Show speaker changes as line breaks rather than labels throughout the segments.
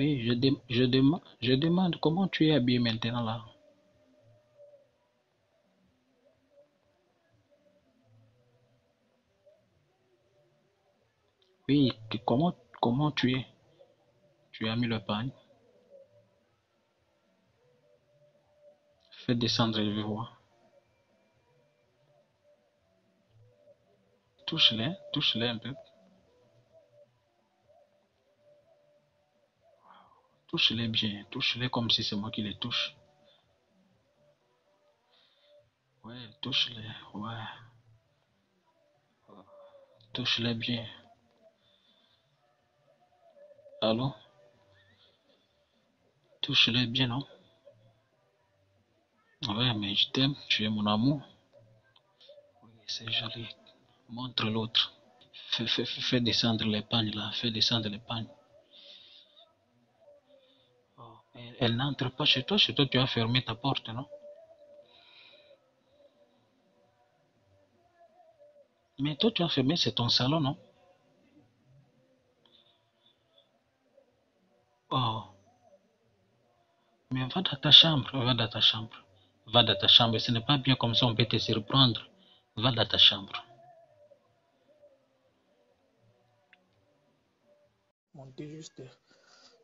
Oui, je demande comment tu es habillé maintenant là. Oui, comment tu es? Tu as mis le pagne. Fais descendre les voix. Touche-les un peu. Touche-les bien, touche-les comme si c'est moi qui les touche. Ouais, touche-les, ouais. Touche-les bien. Allô? Touche-les bien, non? Ouais, mais je t'aime, tu es mon amour. Oui, c'est joli. Montre l'autre. Fais descendre les pagnes là, fais descendre les pagnes. Oh, elle n'entre pas chez toi tu as fermé ta porte, non? Mais toi tu as fermé, c'est ton salon, non? Oh, mais va dans ta chambre, va dans ta chambre. Va dans ta chambre, ce n'est pas bien comme ça on peut te surprendre. Va dans ta chambre.
Monter juste.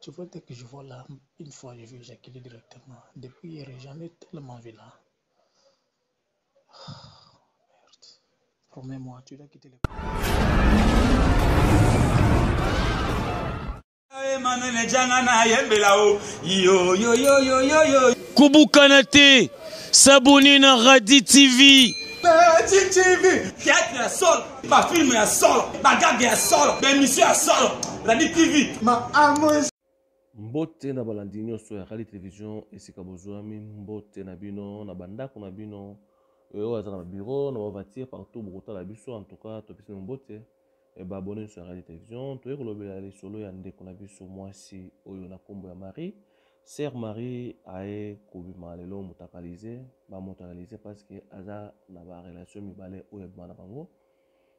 Tu vois, dès que je vois là, une fois, je vais éjaculer directement. Depuis hier, j'en ai tellement vu là. Merde. Promets-moi, tu dois quitter le.
Koubou Kanate, s'abonner na Radi TV.
Radi TV. Théâtre ya solo, ba film ya solo, ba gag ya solo, ba émission ya solo. Radi TV. Ma amo.
Mbote na balandi nyonso ya Radi Télévision esika bozwami mbote na bino na bandako na bino oyo aza na bureau na voiture partout bokotala biso en tout cas topesi mbote e ba abonné sur Radi Télévision toye kolobela lisolo ya ndeko na biso mwasi oyo na kombo ya Marie Sœur Marie aye kobima lelo motakalize ba motakalize parce que aza na ba relation mibale oyo bana bango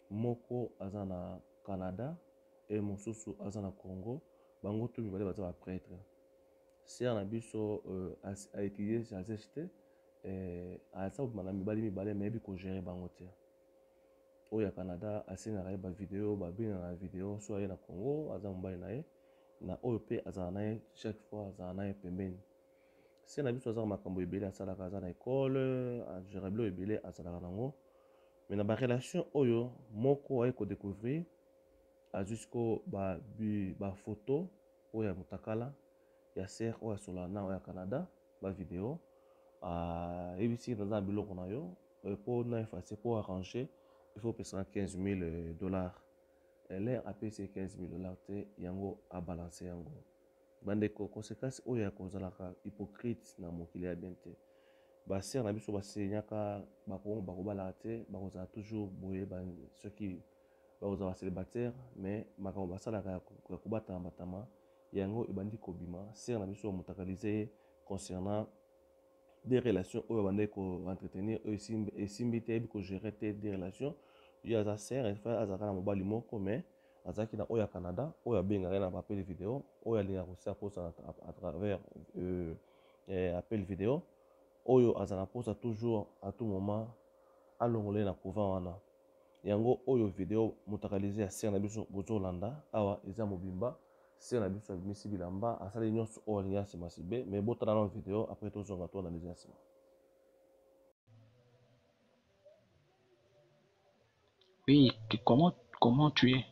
moko aza na Canada et mosusu aza na Congo. Bango tout mibale baza ba prêtre. Sœur na biso a étudié chez AZHT asa obima mibale mais bi ko gérer bango te. Oyo ya Canada asengaka ye ba vidéo ba bina na vidéo so aye na Congo aza mobali na ye na oyo pe azala na ye chaque fois azala na ye pembeni. Sœur na biso aza makambo ebele asalaka aza na école agérer bilo ebele azalaka nango. Mais na ba relation oyo moko aye ko découvrir jusqu'au ba photo oya mutakala ya sœur oya sola na oya Canada ba vidéo ebisi dans biloko na yo pour na effacer pour arranger il faut payer $15,000 l'air a payé $15,000 te yango a balancer yango bandeko conséquence oya kozalaka hypocrite na mokili ya bien te ba sœur na biso basenyaka bakobala te bakozala toujours boye ceux qui bakozala célibataire mais makambo basalaka ya kobatama yango ebandi kobima sœur na biso bamotakalize concernant des relations oyo babandaki koentretenir oyo esimbi te yebi kogérer te des relations yo aza sœur azalaka na mobali moko mais azalaki na oyo ya Canada oyo abengaka na appel vidéo oyo alingaka kosia posa à travers appel vidéo oyo azala posa toujours à tout moment alongole na couvent wana yango oyo video motakalize ya sœur na biso bozolanda awa eza mobimba sœur na biso abimisi bilamba asali nyonso oyo alingi nsima sibe mais botala na video après tozonga to analyse nsima.
Oui, comment tu es?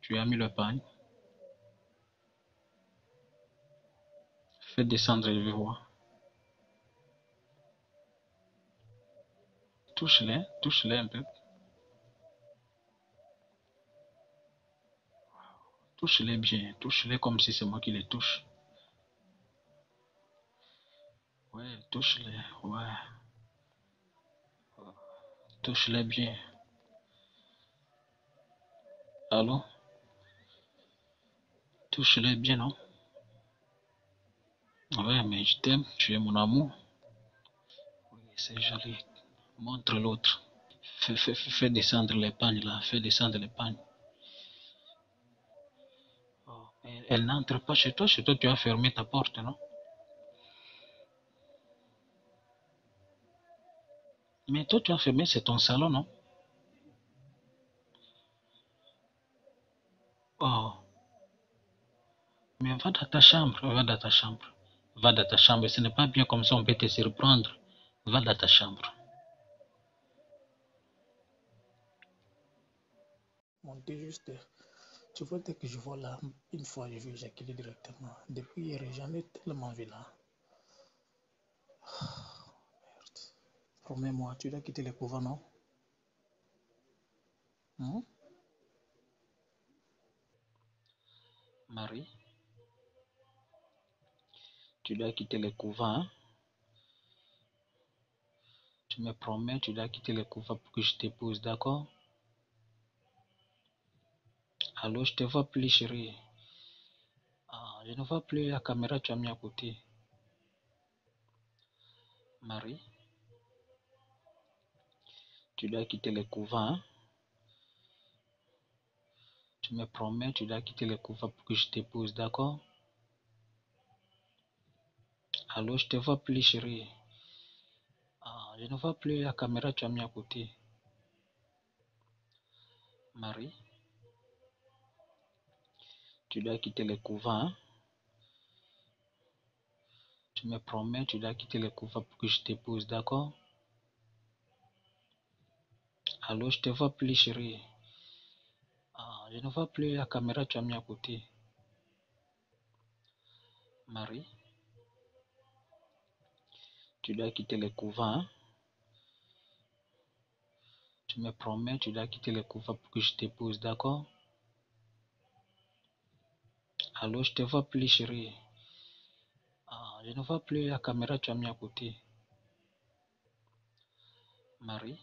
Tu as mis le pagne. Fais descendre les voix. Touche-les un peu. Touche-les bien, touche-les comme si c'est moi qui les touche. Ouais, touche-les, ouais. Touche-les bien. Allô? Touche-les bien, non? Ouais, mais je t'aime, tu es mon amour. Oui, c'est joli. Montre l'autre. Fais descendre les pagnes là, fais descendre les pagnes. Oh, Elle n'entre pas chez toi tu as fermé ta porte, non? Mais toi tu as fermé, c'est ton salon, non? Oh, mais va dans ta chambre, va dans ta chambre. Va dans ta chambre, ce n'est pas bien comme ça, on peut te surprendre. Va dans ta chambre.
Monter juste. Tu vois, dès que je vois là, une fois, je vais éjaculer directement. Depuis hier, j'en ai tellement vu là. Merde. Promets-moi, tu dois quitter le couvent, non? Hein?
Marie, tu dois quitter le couvent, hein? Tu me promets, tu dois quitter le couvent pour que je t'épouse, d'accord? Allô, je te vois plus, chérie. Ah, je ne vois plus la caméra, tu as mis à côté. Marie, tu dois quitter le couvent, hein? Tu me promets, tu dois quitter le couvent pour que je t'épouse, d'accord? Allô, je te vois plus, chérie. Ah, je ne vois plus la caméra, tu as mis à côté. Marie, tu dois quitter le couvent, hein? Tu me promets, tu dois quitter le couvent pour que je t'épouse, d'accord? Allô, je te vois plus, chérie. Ah, je ne vois plus la caméra, tu as mis à côté. Marie, tu dois quitter le couvent, hein? Tu me promets, tu dois quitter le couvent pour que je t'épouse, d'accord? Allô, je te vois plus, chérie. Ah, je ne vois plus la caméra, tu as mis à côté. Marie,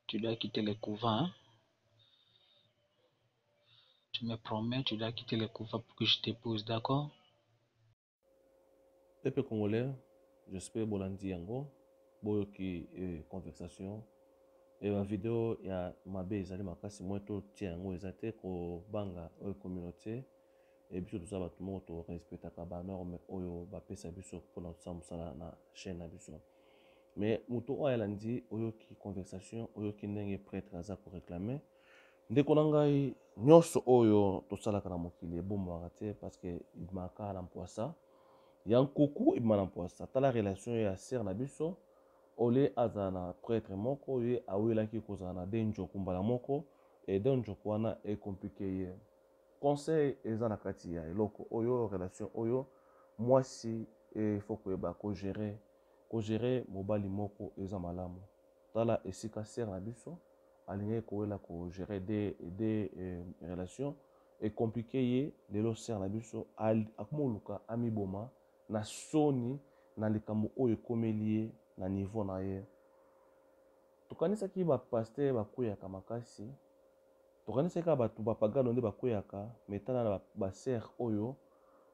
tu dois quitter le couvent, hein? Tu me promets, tu dois quitter le couvent pour que je t'épouse, d'accord?
Peuple congolais, j'espère bolandi yango, boyoki conversation. Et la vidéo ya mabe ezali makasi moi to tia yango eza te ko banga oyo communauté et biso toza bato moko to respectaka ba norme oyo bapesa biso mpona tosala mosala na chaîne na biso. Mais moto oyo ayelandi oyoki conversation oyoki ndenge prêtre aza koréclame ndeko na ngai nyonso oyo tosalaka na mokili ebombwaka te parce que ebimaka na mpoasa ya nkuku ebima na mpoasa tala relation ya sere na biso ole azala na prêtre moko ye awelaki kozala na de njoku mbala moko e de njoku wana ekomplike ye conseil eza na kati ya eloko oyo relation oyo mwasi efo koyeba kogere mobali moko eza malamu tala esika sere na biso alingaki kowela kogere de relation ekomplike ye lelo sere na biso akomoluka amiboma na soni na likambo oyo ekomeli ye na niveau na ye tokanisaki bapaster bakweyaka makasi tokanisaki bato bapagano nde bakweyaka metana na basere oyo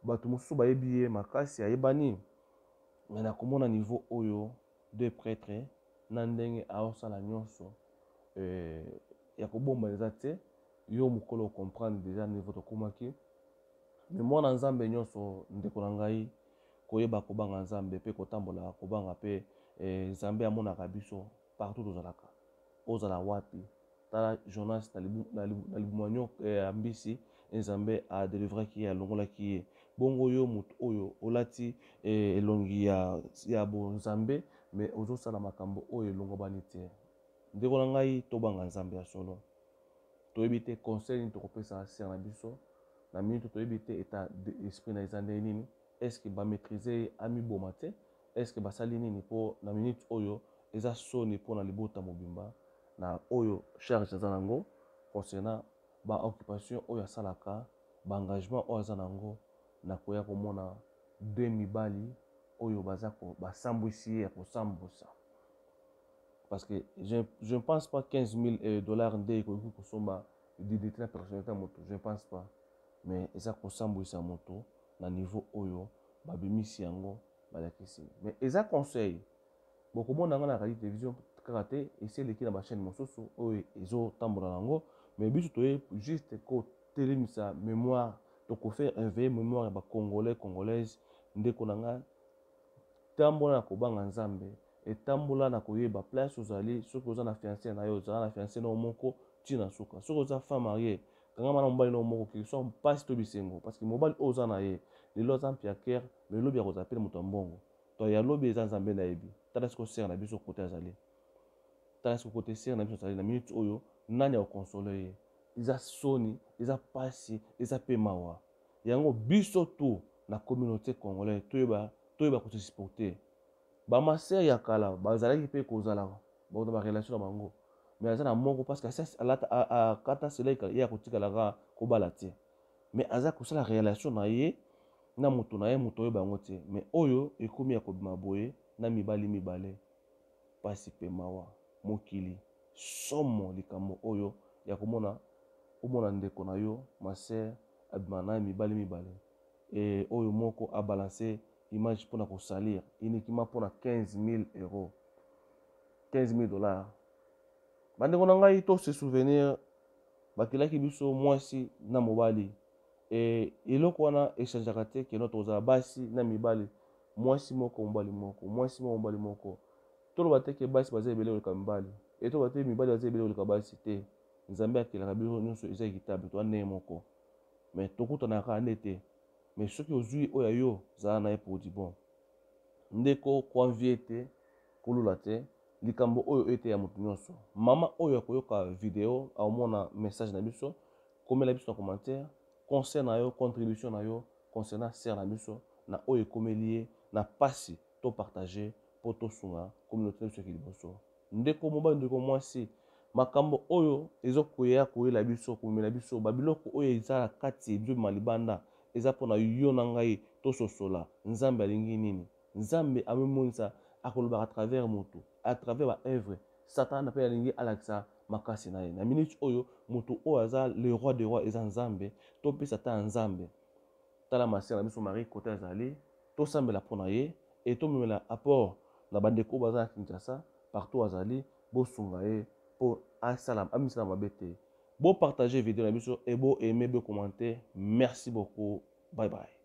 bato mosusu bayebi ye makasi ayebani me na komona niveau oyo de prêtre na ndenge aosala nyonso ya kobomba eza te yo mokolo okomprendre deja niveau tokomaki me mwana nzambe nyonso ndeko na ngai koyeba kobanga nzambe mpe kotambola kobanga mpe nzambe amonaka biso partout tozalaka ozala wapi tala jonas na libuma ya mbisi nzambe adelivraki ye alongolaki ye bongo yo moto oyo olati elongi ya bonzambe me ozosala makambo oyo elongobani te ndeko na ngai tobanga nzambe ya solo toyebi te conseil nini tokopesa sere na biso na minute toyebi te eta esprit na eza ndenge nini estce bamaîtrise amiboma te estce basali nini mpo na minute oyo eza soni mpo na libota mobimba na oyo charge aza nango concernant baoccupation oyo asalaka baengagement oyo aza nango na koya komona de mibali oyo basambwisi ye ya kosambusa parce que je ne pense pas 15 000 $ nde ekoki kosomba didité na personnalité ya moto je ne pense pas mais eza kosambwisa moto na niveau oyo babimisi yango balakisi mais eza conseil bokomona yango na radio télévision kaka te esi eleki na bachaîne mosusu oyo ezotambola yango mais biso toye juste télémisa mémoire tokofaire un veille mémoire ya congolais congolaise ndeko na nga tambola na kobanga nzambe etambola na koyeba place ozali soki oza na fiancé na yo ozala na fiancé na moko tina suka soki oza femme mariée kanga mwana mobali na moko ki so mpasi to bisengo parce que mobali oyo oza na ye lelo aza mpia cœur mais lobi akozala pe moto ya mbongo to ya lobi eza nzambe na yebi tala siko sere na biso kote azali tala siko kote sere na biso azali na minute oyo nani akonsole ye eza soni eza pasi eza pe mawa yango biso tu na communauté congolaise toyeba ko se supporter ba maser ya kala bazalaki mpe kozala ba ba relation na bango mais aza na moko parce que alata kata seleka ya kotikalaka kobala te mais aza kosala relation na ye na moto na ye moto oyo bango te mais oyo ekomi ya kobima boye na mibale pasi pe mawa mokili somo likambo oyo ya komona omona ndeko na yo maser abima na mibale et oyo moko a balancé image pour na salir uniquement pour 15 000 euros 15 000 dollars bandeko na ngai to se souvenir bakilaki biso mwasi na mobali et eloko wana échangeaka te ke notre ozala basi na mibali mwasi moko mobali moko mwasi moko mobali moko toloba te ke basi baza ebele koleka mibali et toloba te mibali baza ebele koleka basi te nzambe akelaka biso nyonso eza équitable to ane moko mais tokutanaka nde te mais soki ozwi oyo yo zala na ye produit bon ndeko koanvie te kolula te likambo oyo ete ya moto nyonso mama oyo akoyoka video aomona message na biso komela biso na commentaire concert na yo contribution na yo concernant sere na biso na oyo ekomeli ye na pasi to partager po tosunga communauté na biso eki liboso ndeko mobali ndeko mwasi makambo oyo ezokoya koyela biso komela biso babiloko oyo ezala kati ebima libanda eza mpona yo na ngai tososola nzambe alingi nini nzambe amemonisa akolobaka à travers moto à travers ba œuvre satan mpe alingi alakisa makasi na ye na minute oyo moto oyo aza le roi des rois eza nzambe topesa ta nzambe tala masere na biso marie kote azali tosambela mpona ye et tomemela apport na bandeko baza na Kinshasa partout azali bosunga ye mpo amisala mabe te bo partager video na biso et bo aimer bo commenter merci beaucoup bye bye.